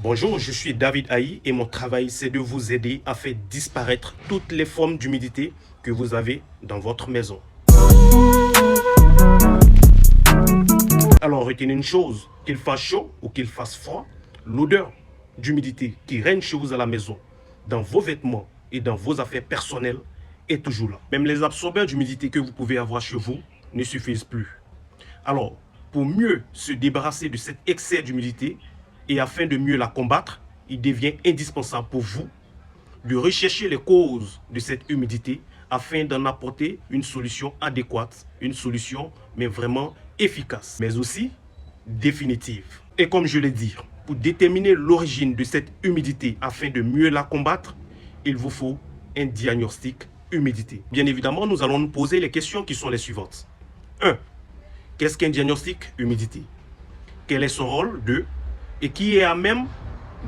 Bonjour, je suis David Haï et mon travail c'est de vous aider à faire disparaître toutes les formes d'humidité que vous avez dans votre maison. Alors retenez une chose, qu'il fasse chaud ou qu'il fasse froid, l'odeur d'humidité qui règne chez vous à la maison, dans vos vêtements et dans vos affaires personnelles est toujours là. Même les absorbeurs d'humidité que vous pouvez avoir chez vous ne suffisent plus. Alors, pour mieux se débarrasser de cet excès d'humidité, et afin de mieux la combattre, il devient indispensable pour vous de rechercher les causes de cette humidité afin d'en apporter une solution adéquate, une solution mais vraiment efficace, mais aussi définitive. Et comme je l'ai dit, pour déterminer l'origine de cette humidité afin de mieux la combattre, il vous faut un diagnostic humidité. Bien évidemment, nous allons nous poser les questions qui sont les suivantes. 1. Qu'est-ce qu'un diagnostic humidité? Quel est son rôle? 2. Et qui est à même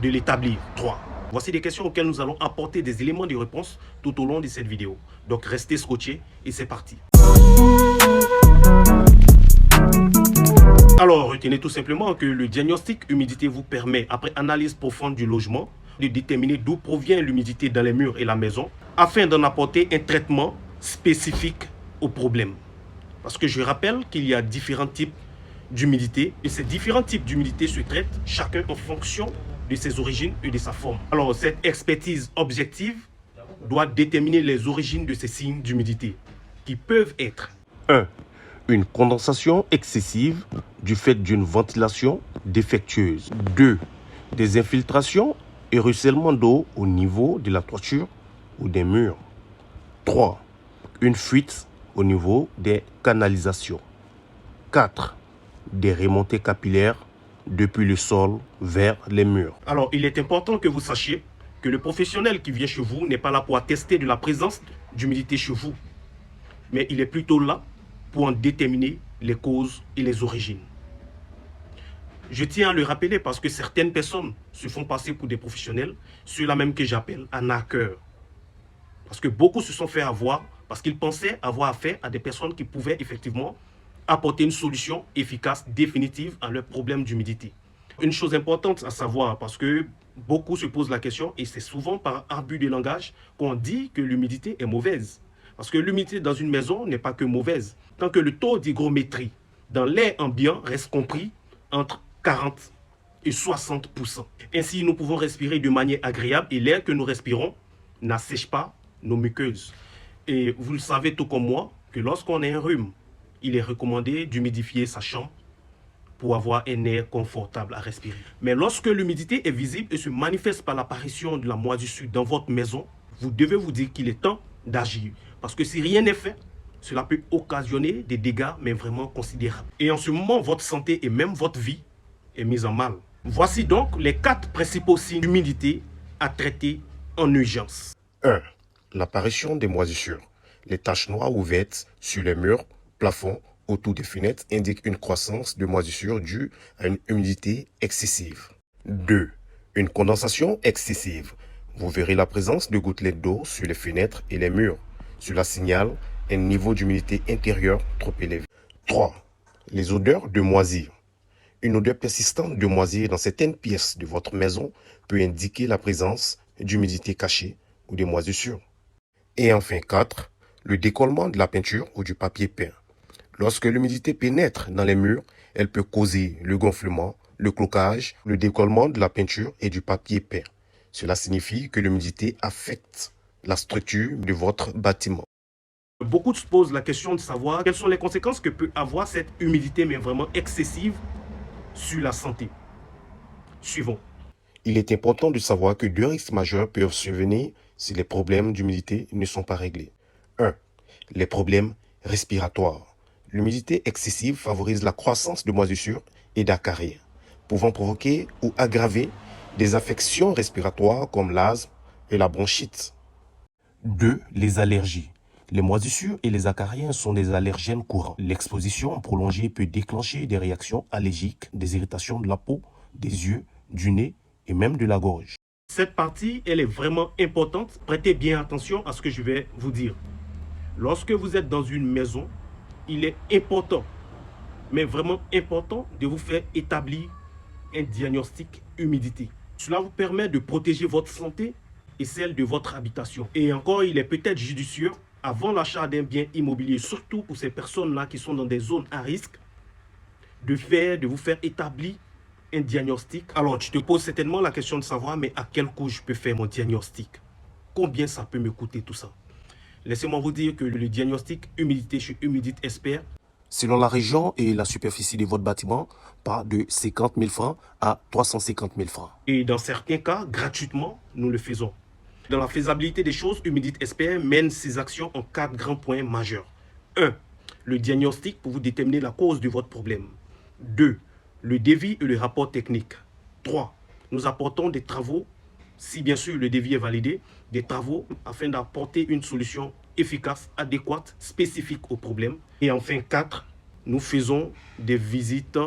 de l'établir? 3. Voici des questions auxquelles nous allons apporter des éléments de réponse tout au long de cette vidéo. Donc restez scotchés et c'est parti. Alors retenez tout simplement que le diagnostic humidité vous permet, après analyse profonde du logement, de déterminer d'où provient l'humidité dans les murs et la maison, afin d'en apporter un traitement spécifique au problème. Parce que je rappelle qu'il y a différents types d'humidité et ces différents types d'humidité se traitent chacun en fonction de ses origines et de sa forme. Alors cette expertise objective doit déterminer les origines de ces signes d'humidité qui peuvent être 1. Une condensation excessive du fait d'une ventilation défectueuse. 2. Des infiltrations et ruissellement d'eau au niveau de la toiture ou des murs. 3. Une fuite au niveau des canalisations. 4. Des remontées capillaires depuis le sol vers les murs. Alors, il est important que vous sachiez que le professionnel qui vient chez vous n'est pas là pour attester de la présence d'humidité chez vous, mais il est plutôt là pour en déterminer les causes et les origines. Je tiens à le rappeler parce que certaines personnes se font passer pour des professionnels, ceux-là même que j'appelle arnaqueurs. Parce que beaucoup se sont fait avoir parce qu'ils pensaient avoir affaire à des personnes qui pouvaient effectivement apporter une solution efficace, définitive à leur problème d'humidité. Une chose importante à savoir, parce que beaucoup se posent la question, et c'est souvent par abus de langage qu'on dit que l'humidité est mauvaise. Parce que l'humidité dans une maison n'est pas que mauvaise. Tant que le taux d'hygrométrie dans l'air ambiant reste compris entre 40 et 60%. Ainsi, nous pouvons respirer de manière agréable et l'air que nous respirons n'assèche pas nos muqueuses. Et vous le savez tout comme moi, que lorsqu'on a un rhume, il est recommandé d'humidifier sa chambre pour avoir un air confortable à respirer. Mais lorsque l'humidité est visible et se manifeste par l'apparition de la moisissure dans votre maison, vous devez vous dire qu'il est temps d'agir. Parce que si rien n'est fait, cela peut occasionner des dégâts, mais vraiment considérables. Et en ce moment, votre santé et même votre vie est mise en mal. Voici donc les 4 principaux signes d'humidité à traiter en urgence. 1. L'apparition des moisissures. Les taches noires ou vertes sur les murs, plafond, autour des fenêtres indique une croissance de moisissure due à une humidité excessive. 2. Une condensation excessive. Vous verrez la présence de gouttelettes d'eau sur les fenêtres et les murs. Cela signale un niveau d'humidité intérieure trop élevé. 3. Les odeurs de moisir. Une odeur persistante de moisir dans certaines pièces de votre maison peut indiquer la présence d'humidité cachée ou de moisissures. Et enfin 4. Le décollement de la peinture ou du papier peint. Lorsque l'humidité pénètre dans les murs, elle peut causer le gonflement, le cloquage, le décollement de la peinture et du papier peint. Cela signifie que l'humidité affecte la structure de votre bâtiment. Beaucoup se posent la question de savoir quelles sont les conséquences que peut avoir cette humidité, mais vraiment excessive, sur la santé. Suivons. Il est important de savoir que 2 risques majeurs peuvent survenir si les problèmes d'humidité ne sont pas réglés. 1. Les problèmes respiratoires. L'humidité excessive favorise la croissance de moisissures et d'acariens, pouvant provoquer ou aggraver des affections respiratoires comme l'asthme et la bronchite. 2. Les allergies. Les moisissures et les acariens sont des allergènes courants. L'exposition prolongée peut déclencher des réactions allergiques, des irritations de la peau, des yeux, du nez et même de la gorge. Cette partie, elle est vraiment importante. Prêtez bien attention à ce que je vais vous dire. Lorsque vous êtes dans une maison, il est important, mais vraiment important, de vous faire établir un diagnostic humidité. Cela vous permet de protéger votre santé et celle de votre habitation. Et encore, il est peut-être judicieux, avant l'achat d'un bien immobilier, surtout pour ces personnes-là qui sont dans des zones à risque, de vous faire établir un diagnostic. Alors, tu te poses certainement la question de savoir, mais à quel coût je peux faire mon diagnostic? Combien ça peut me coûter tout ça? Laissez-moi vous dire que le diagnostic humidité chez Humidit Expert, Selon la région et la superficie de votre bâtiment, part de 50 000 francs à 350 000 francs. et dans certains cas, gratuitement, nous le faisons. Dans la faisabilité des choses, Humidit Expert mène ses actions en 4 grands points majeurs. 1. Le diagnostic pour vous déterminer la cause de votre problème. 2. Le devis et le rapport technique. 3. Nous apportons des travaux, si bien sûr le devis est validé, des travaux afin d'apporter une solution efficace, adéquate, spécifique au problème. Et enfin 4. Nous faisons des visites,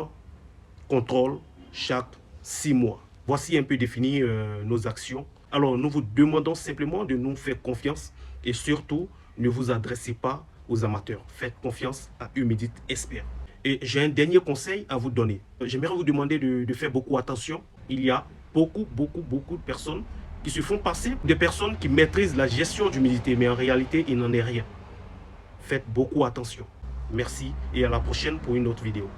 contrôles chaque 6 mois. Voici un peu défini nos actions. Alors, nous vous demandons simplement de nous faire confiance et surtout, ne vous adressez pas aux amateurs. Faites confiance à Humidit Expert. Et j'ai un dernier conseil à vous donner. J'aimerais vous demander de faire beaucoup attention. Il y a beaucoup de personnes qui se font passer des personnes qui maîtrisent la gestion d'humidité, mais en réalité, il n'en est rien. Faites beaucoup attention. Merci et à la prochaine pour une autre vidéo.